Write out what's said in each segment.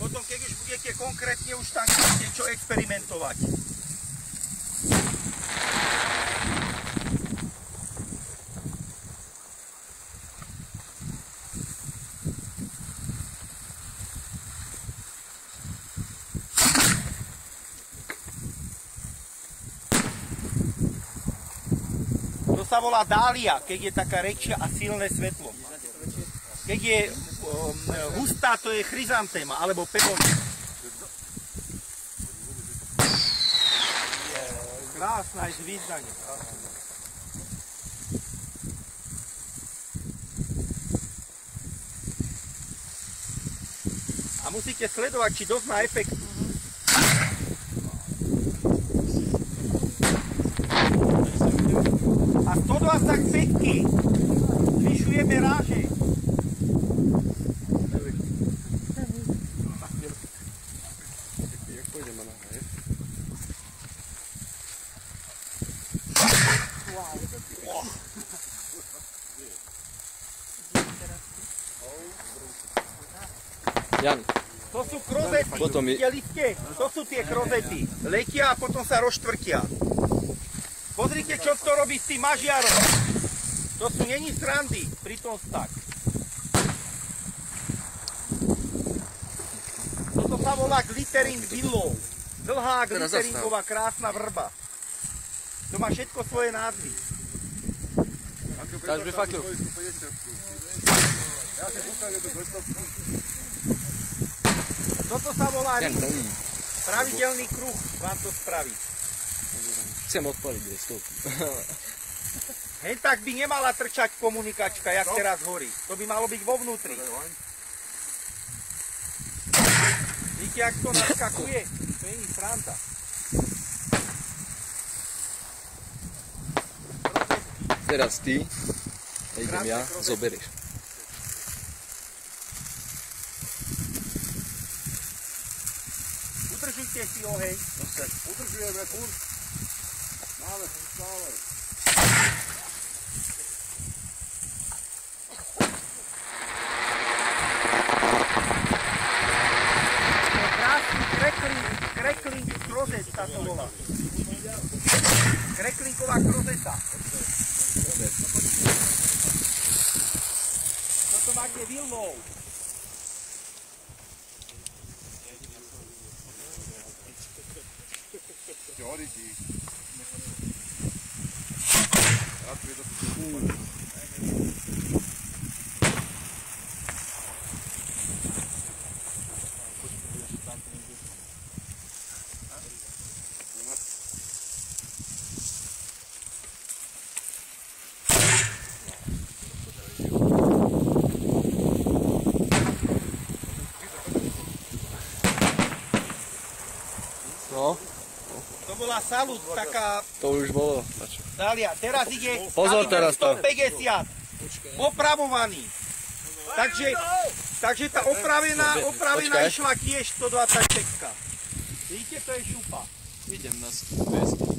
Potom, keď už budete konkrétne, už tam chcete čo experimentovať. To sa volá dália, keď je taká rečia a silné svetlo. Keď je hustá, to je chryzantéma, alebo pevonia. Krásna je zvízdanie. A musíte sledovať, či dosť má efekt. A 125-ky zvyšujeme ráže. Jan. To sú krozety, videli ste? To sú tie krozety. Letia a potom sa rozštvrtia. Pozrite, čo to robí s tým mažiarom. To sú není srandy, pritom tak. Toto sa volá glittering willow. Dlhá glitteringová krásna vrba. To má všetko svoje názvy. Dáš mi faktor. Toto sa volá ring. Pravidelný kruh vám to spraví. Chcem odpaliť 200. Hen tak by nemala trčať komunikačka, jak teraz horí. To by malo byť vo vnútri. Vidíte, jak to naskakuje? To je nič sranda. Teraz ty, a idem ja, zoberieš. Udržujte si oheň. Udržujeme furt. Máme stále. Krásny crackling krozet sa to volá. Cracklingová krozeta. Toto máte willow. Teoriti. No. To bola salut, taká To už bolo. dália. Teraz ide Pozor teraz to. 150. Opravovaný. Takže tá opravená išla tiež 125. Vidíte, to je šupa. Idem na 200.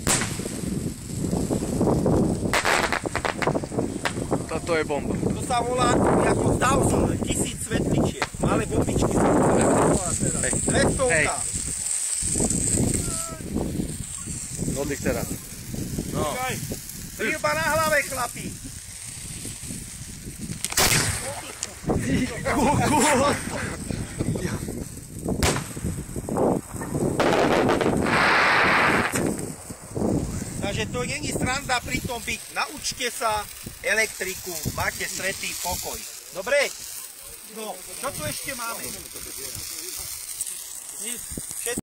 Toto je bomba. To sa volá ako Dawson, 1000 svetličiek. Malé bombičky. 200. Odlik teraz. No. Príba na hlave, chlapi. Takže to není sranda pri tom byť. Naučte sa elektriku, máte svätý pokoj. Dobre? No, čo tu ešte máme? Nic.